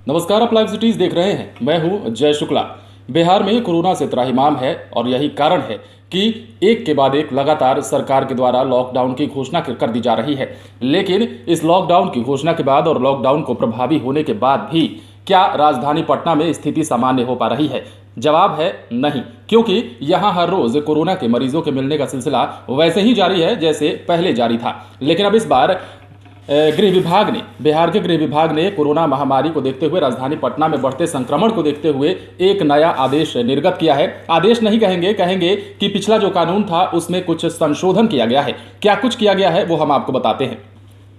नमस्कार, आप live cities देख रहे हैं। मैं हूं जय शुक्ला। बिहार में कोरोना से त्राहिमाम है और यही कारण है कि एक के बाद एक लगातार सरकार के द्वारा लॉकडाउन की घोषणा कर दी जा रही है। लेकिन इस लॉकडाउन की घोषणा के बाद और लॉकडाउन को प्रभावी होने के बाद भी क्या राजधानी पटना में स्थिति सामान्य हो पा रही है? जवाब है नहीं, क्योंकि यहां हर रोज कोरोना के मरीजों के मिलने का सिलसिला वैसे ही जारी है जैसे पहले जारी था। लेकिन अब इस बार बिहार के गृह विभाग ने कोरोना महामारी को देखते हुए राजधानी पटना में बढ़ते संक्रमण को देखते हुए एक नया आदेश निर्गत किया है। आदेश नहीं कहेंगे कि पिछला जो कानून था उसमें कुछ संशोधन किया गया है। क्या कुछ किया गया है वो हम आपको बताते हैं।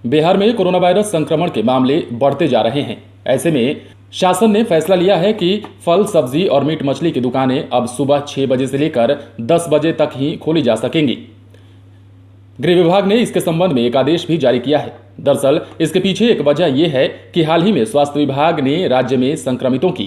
बिहार में कोरोना वायरस संक्रमण के मामले बढ़ते जा रहे हैं। ऐसे में शासन ने फैसला लिया है कि फल, सब्जी और मीट मछली की दुकानें अब सुबह 6 बजे से लेकर 10 बजे तक ही खोली जा सकेंगी। गृह विभाग ने इसके संबंध में एक आदेश भी जारी किया है। दरअसल इसके पीछे एक वजह यह है कि हाल ही में स्वास्थ्य विभाग ने राज्य में संक्रमितों की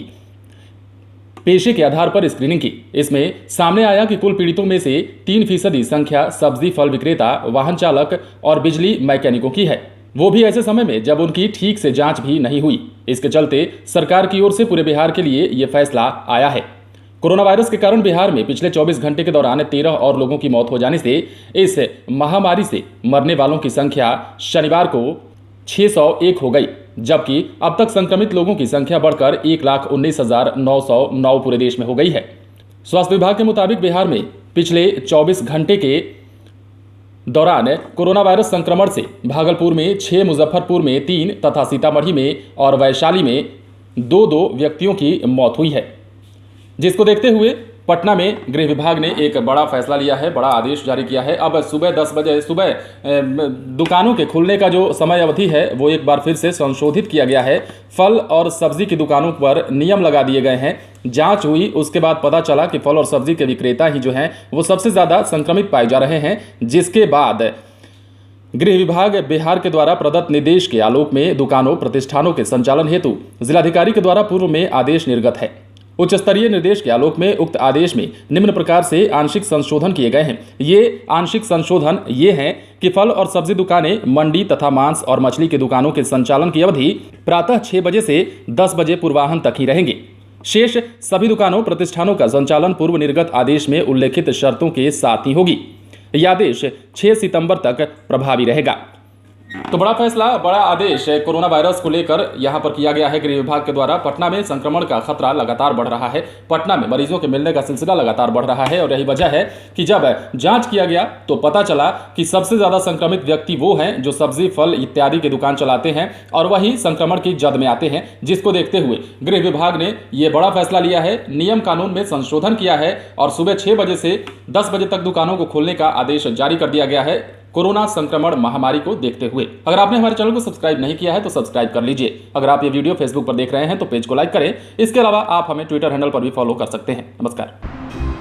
पेशे के आधार पर स्क्रीनिंग की। इसमें सामने आया कि कुल पीड़ितों में से 3% संख्या सब्जी फल विक्रेता, वाहन चालक और बिजली मैकेनिकों की है, वो भी ऐसे समय में जब उनकी ठीक से जांच भी नहीं हुई। इसके चलते सरकार की ओर से पूरे बिहार के लिए यह फैसला आया है। कोरोना वायरस के कारण बिहार में पिछले 24 घंटे के दौरान 13 और लोगों की मौत हो जाने से इस महामारी से मरने वालों की संख्या शनिवार को 601 हो गई, जबकि अब तक संक्रमित लोगों की संख्या बढ़कर 1,19,909 पूरे देश में हो गई है। स्वास्थ्य विभाग के मुताबिक बिहार में पिछले 24 घंटे के दौरान कोरोना वायरस संक्रमण से भागलपुर में 6, मुजफ्फरपुर में 3 तथा सीतामढ़ी में और वैशाली में 2 व्यक्तियों की मौत हुई है। जिसको देखते हुए पटना में गृह विभाग ने एक बड़ा फैसला लिया है, बड़ा आदेश जारी किया है। अब सुबह 10 बजे दुकानों के खुलने का जो समय अवधि है वो एक बार फिर से संशोधित किया गया है। फल और सब्जी की दुकानों पर नियम लगा दिए गए हैं। जांच हुई, उसके बाद पता चला कि फल और सब्जी के विक्रेता ही जो हैं वो सबसे ज़्यादा संक्रमित पाए जा रहे हैं। जिसके बाद गृह विभाग बिहार के द्वारा प्रदत्त निर्देश के आलोक में दुकानों प्रतिष्ठानों के संचालन हेतु जिलाधिकारी के द्वारा पूर्व में आदेश निर्गत है। उच्च स्तरीय निर्देश के आलोक में उक्त आदेश में निम्न प्रकार से आंशिक संशोधन किए गए हैं। ये आंशिक संशोधन ये हैं कि फल और सब्जी दुकानें, मंडी तथा मांस और मछली की दुकानों के संचालन की अवधि प्रातः 6 बजे से 10 बजे पूर्वाह्न तक ही रहेंगे। शेष सभी दुकानों प्रतिष्ठानों का संचालन पूर्व निर्गत आदेश में उल्लेखित शर्तों के साथ ही होगी। यह आदेश 6 सितंबर तक प्रभावी रहेगा। तो बड़ा फैसला, बड़ा आदेश कोरोना वायरस को लेकर यहां पर किया गया है गृह विभाग के द्वारा। पटना में संक्रमण का खतरा लगातार बढ़ रहा है। पटना में मरीजों के मिलने का सिलसिला लगातार बढ़ रहा है और यही वजह है कि जब जांच किया गया तो पता चला कि सबसे ज्यादा संक्रमित व्यक्ति वो हैं जो सब्जी, फल इत्यादि की दुकान चलाते हैं और वही संक्रमण की जद में आते हैं। जिसको देखते हुए गृह विभाग ने यह बड़ा फैसला लिया है, नियम कानून में संशोधन किया है और सुबह 6 बजे से 10 बजे तक दुकानों को खोलने का आदेश जारी कर दिया गया है कोरोना संक्रमण महामारी को देखते हुए। अगर आपने हमारे चैनल को सब्सक्राइब नहीं किया है तो सब्सक्राइब कर लीजिए। अगर आप ये वीडियो फेसबुक पर देख रहे हैं तो पेज को लाइक करें। इसके अलावा आप हमें ट्विटर हैंडल पर भी फॉलो कर सकते हैं। नमस्कार।